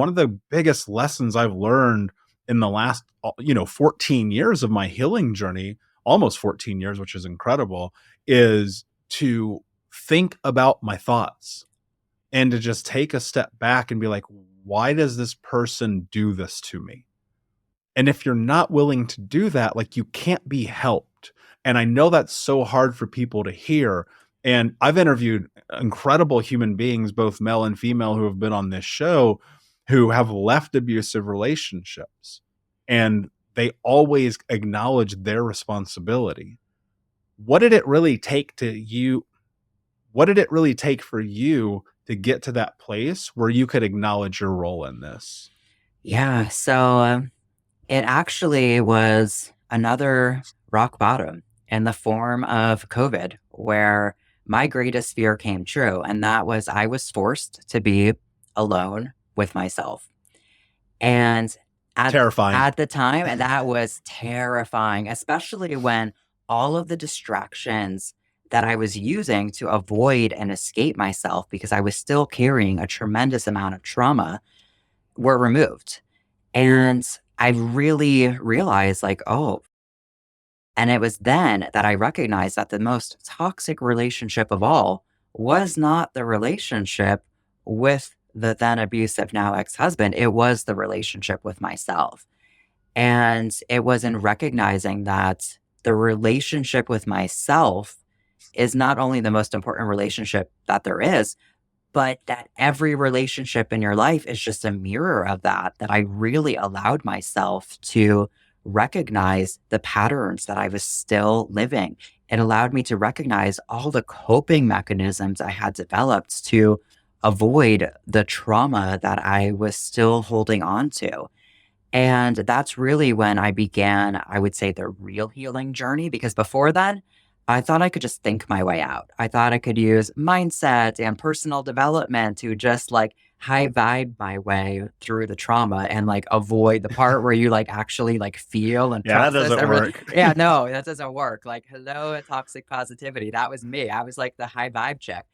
One of the biggest lessons I've learned in the last, 14 years of my healing journey, almost 14 years, which is incredible, is to think about my thoughts and to just take a step back and be like, why does this person do this to me? And if you're not willing to do that, like, you can't be helped. And I know that's so hard for people to hear. And I've interviewed incredible human beings, both male and female, who have been on this show who have left abusive relationships. And they always acknowledge their responsibility. What did it really take to you? What did it really take for you to get to that place where you could acknowledge your role in this? Yeah, it actually was another rock bottom in the form of COVID, where my greatest fear came true. And that was I was forced to be alone with myself. And at, Terrifying. at the time, and that was terrifying, especially when all of the distractions that I was using to avoid and escape myself because I was still carrying a tremendous amount of trauma were removed. And I really realized, like, oh, and it was then that I recognized that the most toxic relationship of all was not the relationship with the then abusive, now ex husband. It was the relationship with myself. And it was in recognizing that the relationship with myself is not only the most important relationship that there is, but that every relationship in your life is just a mirror of that, that I really allowed myself to recognize the patterns that I was still living. It allowed me to recognize all the coping mechanisms I had developed to avoid the trauma that I was still holding on to. And that's really when I began, I would say, the real healing journey. Because before then, I thought I could just think my way out. I thought I could use mindset and personal development to just like high vibe my way through the trauma and like avoid the part where you like actually like feel and Yeah, that process doesn't everything. work. Yeah, no, that doesn't work. Like, hello, toxic positivity. That was me. I was like the high vibe check.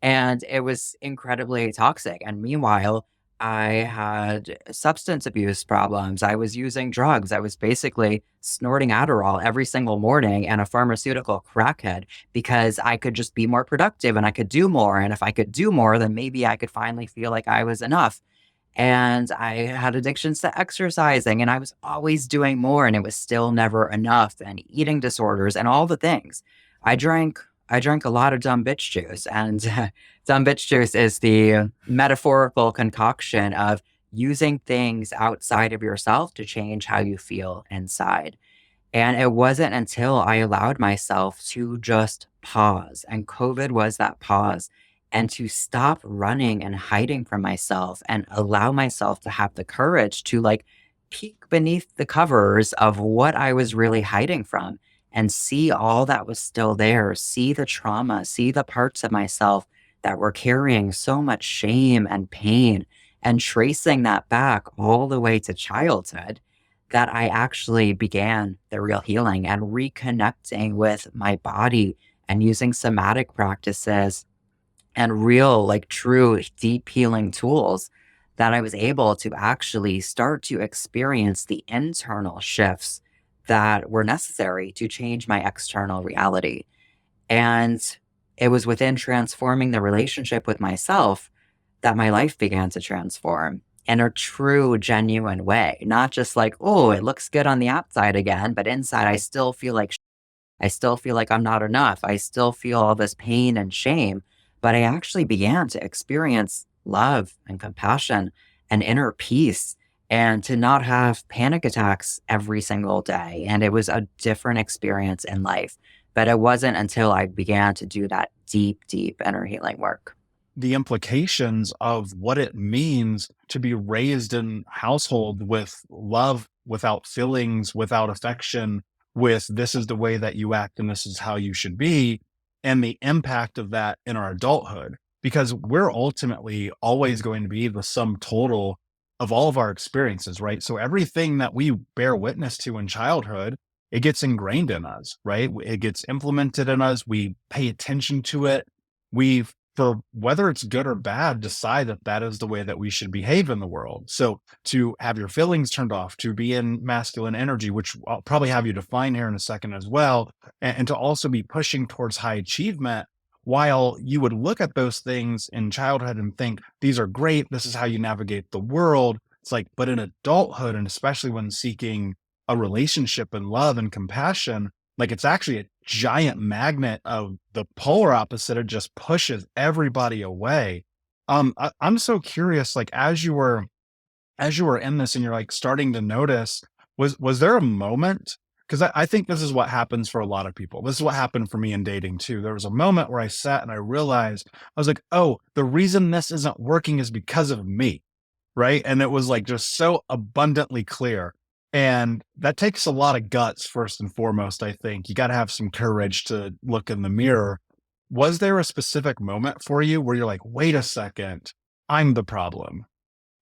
And it was incredibly toxic. And meanwhile, I had substance abuse problems. I was using drugs. I was basically snorting Adderall every single morning and a pharmaceutical crackhead because I could just be more productive and I could do more. And if I could do more, then maybe I could finally feel like I was enough. And I had addictions to exercising and I was always doing more and it was still never enough, and eating disorders and all the things. I drank I drank a lot of dumb bitch juice, and dumb bitch juice is the metaphorical concoction of using things outside of yourself to change how you feel inside. And it wasn't until I allowed myself to just pause, and COVID was that pause, and to stop running and hiding from myself and allow myself to have the courage to like peek beneath the covers of what I was really hiding from and see all that was still there, see the trauma, see the parts of myself that were carrying so much shame and pain, and tracing that back all the way to childhood, that I actually began the real healing and reconnecting with my body and using somatic practices and real, like true deep healing tools, that I was able to actually start to experience the internal shifts that were necessary to change my external reality. And it was within transforming the relationship with myself that my life began to transform in a true, genuine way. Not just like, oh, it looks good on the outside again, but inside I still feel like I still feel like I'm not enough. I still feel all this pain and shame. But I actually began to experience love and compassion and inner peace, and to not have panic attacks every single day. And it was a different experience in life. But it wasn't until I began to do that deep, deep inner healing work. The implications of what it means to be raised in household with love, without feelings, without affection, with this is the way that you act and this is how you should be, and the impact of that in our adulthood. Because we're ultimately always going to be the sum total of all of our experiences, right? So everything that we bear witness to in childhood, it gets ingrained in us, right? It gets implemented in us. We pay attention to it. We for whether it's good or bad, decide that that is the way that we should behave in the world. So to have your feelings turned off, to be in masculine energy, which I'll probably have you define here in a second as well, and to also be pushing towards high achievement, while you would look at those things in childhood and think, these are great, this is how you navigate the world. It's like, but in adulthood, and especially when seeking a relationship and love and compassion, like it's actually a giant magnet of the polar opposite. It just pushes everybody away. I'm so curious, like as you were in this and you're like starting to notice, was there a moment? Because I think this is what happens for a lot of people. This is what happened for me in dating too. There was a moment where I sat and I realized I was like, oh, the reason this isn't working is because of me. Right. And it was like just so abundantly clear. And that takes a lot of guts, first and foremost. I think you got to have some courage to look in the mirror. Was there a specific moment for you where you're like, wait a second, I'm the problem?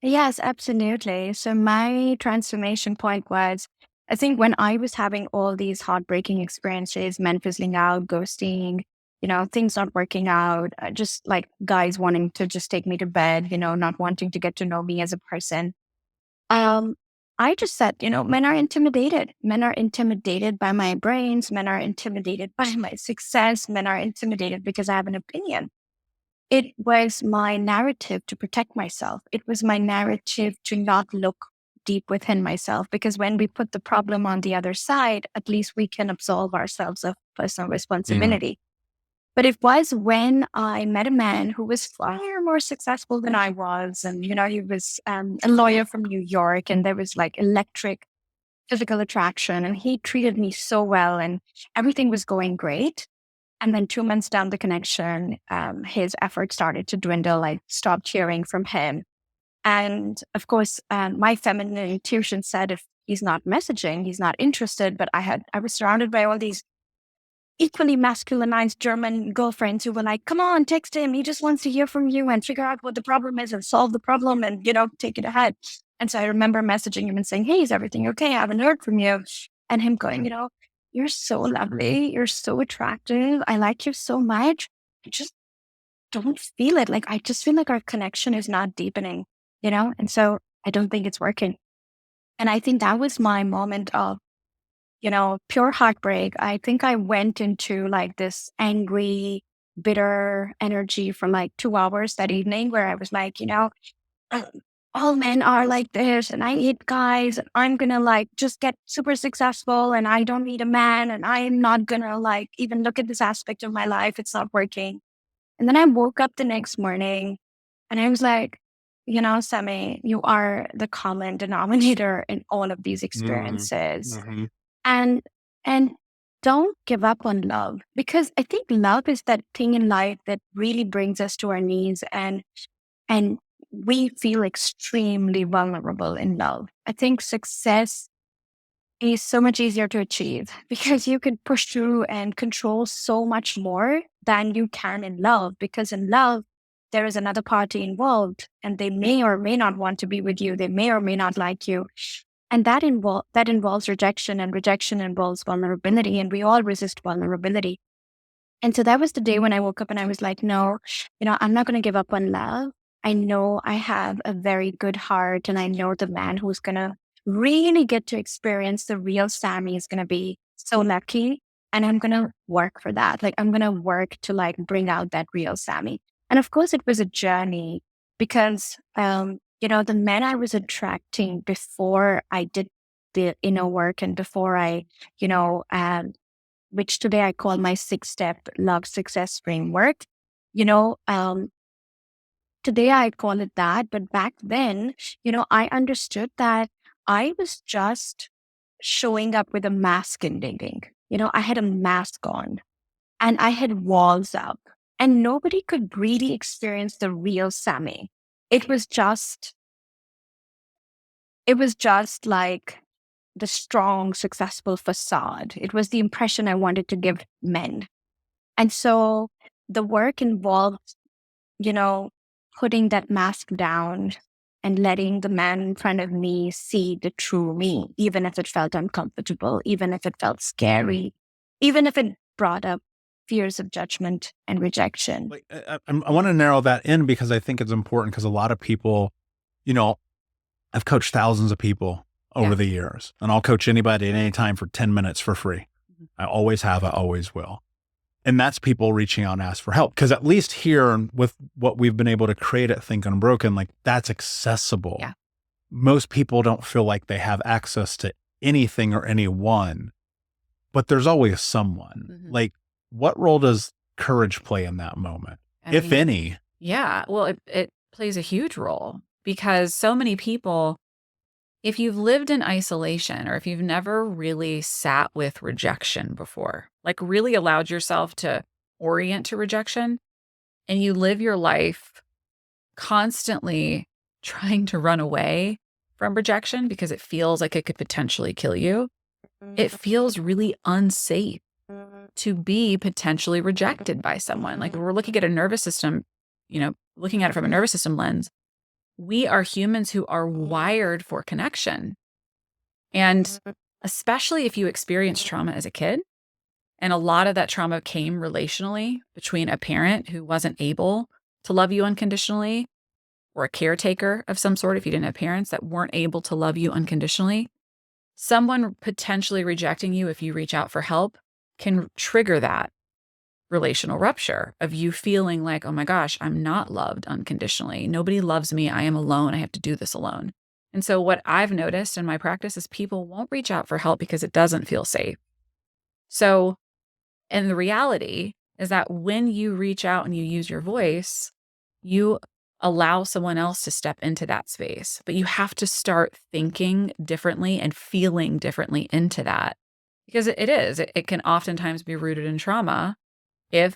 Yes, absolutely. So my transformation point was, I think when I was having all these heartbreaking experiences, men fizzling out, ghosting, things not working out, just like guys wanting to just take me to bed, not wanting to get to know me as a person. Um, I just said, men are intimidated. Men are intimidated by my brains. Men are intimidated by my success. Men are intimidated because I have an opinion. It was my narrative to protect myself. It was my narrative to not look deep within myself, because when we put the problem on the other side, at least we can absolve ourselves of personal Mm, responsibility. But it was when I met a man who was far more successful than I was. And, he was a lawyer from New York, and there was like electric physical attraction. And he treated me so well, and everything was going great. And then 2 months down the connection, his efforts started to dwindle. I stopped hearing from him. And of course, my feminine intuition said, if he's not messaging, he's not interested. But I was surrounded by all these equally masculinized German girlfriends who were like, come on, text him. He just wants to hear from you and figure out what the problem is and solve the problem and, take it ahead. And so I remember messaging him and saying, hey, is everything okay? I haven't heard from you. And him going, you're so lovely. You're so attractive. I like you so much. I just don't feel it. Like, I just feel like our connection is not deepening, And so I don't think it's working. And I think that was my moment of, pure heartbreak. I think I went into like this angry, bitter energy for like 2 hours that evening where I was like, uh, all men are like this and I hate guys and I'm gonna like just get super successful and I don't need a man and I'm not gonna like even look at this aspect of my life. It's not working. And then I woke up the next morning and I was like, Sami, you are the common denominator in all of these mm, experiences. mhm, And and don't give up on love, because I think love is that thing in life that really brings us to our knees, and we feel extremely vulnerable in love. I think success is so much easier to achieve because you can push through and control so much more than you can in love. Because in love, there is another party involved and they may or may not want to be with you. They may or may not like you. And that involves rejection, and rejection involves vulnerability. And we all resist vulnerability. And so that was the day when I woke up and I was like, no, I'm not going to give up on love. I know I have a very good heart, and I know the man who's going to really get to experience the real Sammy is going to be so lucky. And I'm going to work for that. Like, I'm going to work to like bring out that real Sammy. And of course, it was a journey because, the men I was attracting before I did the inner work and before I, which today I call my 6-step love success framework. You know, um, Today I call it that. But back then, I understood that I was just showing up with a mask in dating. I had a mask on and I had walls up, and nobody could really experience the real Sammy. It was just, it was just like the strong, successful facade. It was the impression I wanted to give men. And so the work involved, you know, putting that mask down and letting the man in front of me see the true me, even if it felt uncomfortable, even if it felt scary, even if it brought up fears of judgment and rejection. Like, I want to narrow that in because I think it's important, because a lot of people, I've coached thousands of people over the years, and I'll coach anybody at any time for 10 minutes for free. I always have, I always will. And that's people reaching out and ask for help. Because at least here with what we've been able to create at Think Unbroken, like, that's accessible. Yeah. Most people don't feel like they have access to anything or anyone, but there's always someone. Like, what role does courage play in that moment, if any? Yeah. Well, it plays a huge role, because so many people, if you've lived in isolation, or if you've never really sat with rejection before, like really allowed yourself to orient to rejection, and you live your life constantly trying to run away from rejection because it feels like it could potentially kill you, it feels really unsafe to be potentially rejected by someone. Like, we're looking at a nervous system, looking at it from a nervous system lens, we are humans who are wired for connection. And especially if you experience trauma as a kid, and a lot of that trauma came relationally between a parent who wasn't able to love you unconditionally, or a caretaker of some sort if you didn't have parents that weren't able to love you unconditionally, someone potentially rejecting you if you reach out for help can trigger that relational rupture of you feeling like, oh my gosh, I'm not loved unconditionally. Nobody loves me. I am alone. I have to do this alone. And so what I've noticed in my practice is people won't reach out for help because it doesn't feel safe. So, and the reality is that when you reach out and you use your voice, you allow someone else to step into that space. But you have to start thinking differently and feeling differently into that, because it can oftentimes be rooted in trauma. If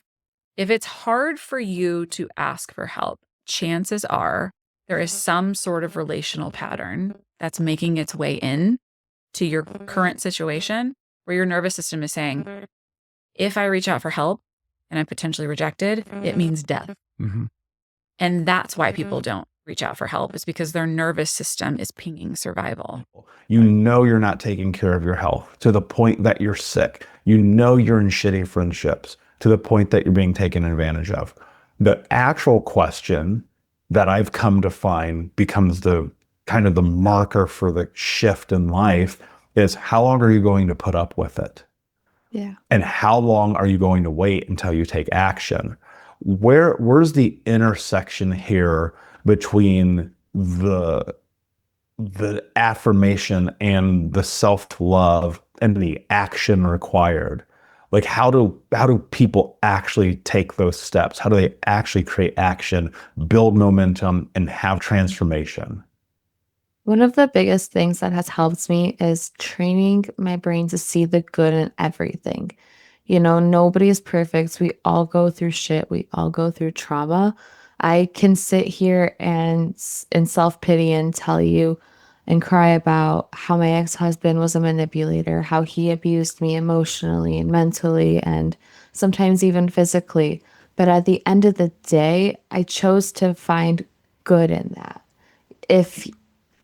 it's hard for you to ask for help, chances are there is some sort of relational pattern that's making its way in to your current situation, where your nervous system is saying, if I reach out for help and I'm potentially rejected, it means death. And that's why people don't reach out for help, is because their nervous system is pinging survival. You're not taking care of your health to the point that you're sick. You're in shitty friendships to the point that you're being taken advantage of. The actual question that I've come to find becomes the kind of the marker for the shift in life is, how long are you going to put up with it? Yeah. And how long are you going to wait until you take action? Where's the intersection here between the affirmation and the self-love and the action required? Like, how do people actually take those steps? How do they actually create action, build momentum, and have transformation? One of the biggest things that has helped me is training my brain to see the good in everything. Nobody is perfect. We all go through shit. We all go through trauma. I can sit here and in self-pity and tell you and cry about how my ex-husband was a manipulator, how he abused me emotionally and mentally, and sometimes even physically. But at the end of the day, I chose to find good in that.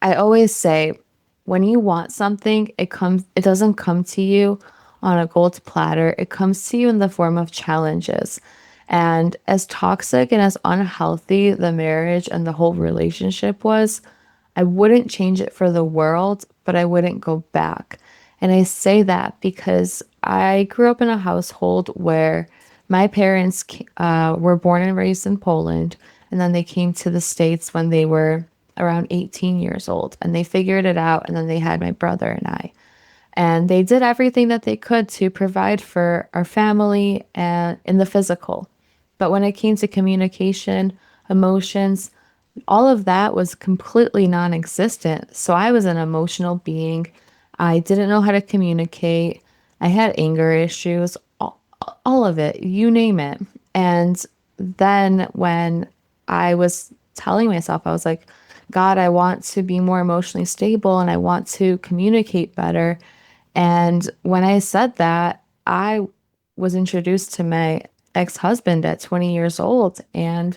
I always say, when you want something, it doesn't come to you on a gold platter. It comes to you in the form of challenges. And as toxic and as unhealthy the marriage and the whole relationship was, I wouldn't change it for the world, but I wouldn't go back. And I say that because I grew up in a household where my parents were born and raised in Poland, and then they came to the States when they were around 18 years old, and they figured it out, and then they had my brother and I. And they did everything that they could to provide for our family and in the physical. But when it came to communication, emotions, all of that was completely non-existent. So I was an emotional being. I didn't know how to communicate. I had anger issues, all of it, you name it. And then when I was telling myself, I was like, God, I want to be more emotionally stable and I want to communicate better. And when I said that, I was introduced to my ex-husband at 20 years old, and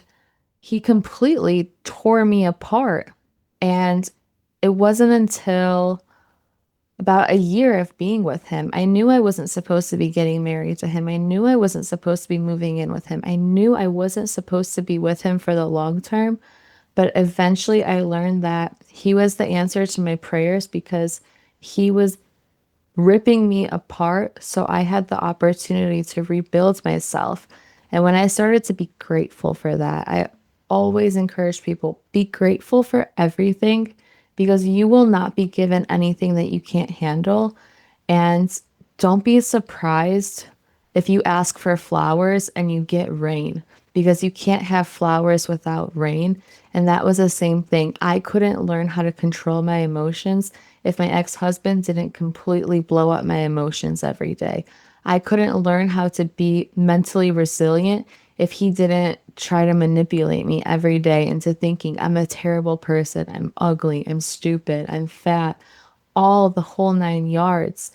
he completely tore me apart. And it wasn't until about a year of being with him. I knew I wasn't supposed to be getting married to him. I knew I wasn't supposed to be moving in with him. I knew I wasn't supposed to be with him for the long term. But eventually I learned that he was the answer to my prayers because he was ripping me apart. So I had the opportunity to rebuild myself. And when I started to be grateful for that, I always encourage people, be grateful for everything because you will not be given anything that you can't handle. And don't be surprised if you ask for flowers and you get rain because you can't have flowers without rain. And that was the same thing. I couldn't learn how to control my emotions if my ex-husband didn't completely blow up my emotions every day. I couldn't learn how to be mentally resilient if he didn't try to manipulate me every day into thinking I'm a terrible person, I'm ugly, I'm stupid, I'm fat, all the whole 9 yards,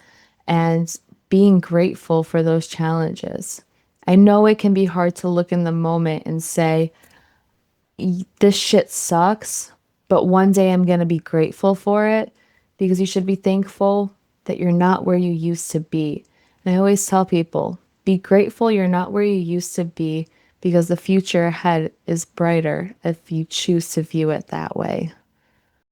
and being grateful for those challenges. I know it can be hard to look in the moment and say, this shit sucks, but one day I'm going to be grateful for it because you should be thankful that you're not where you used to be. And I always tell people, be grateful you're not where you used to be because the future ahead is brighter if you choose to view it that way.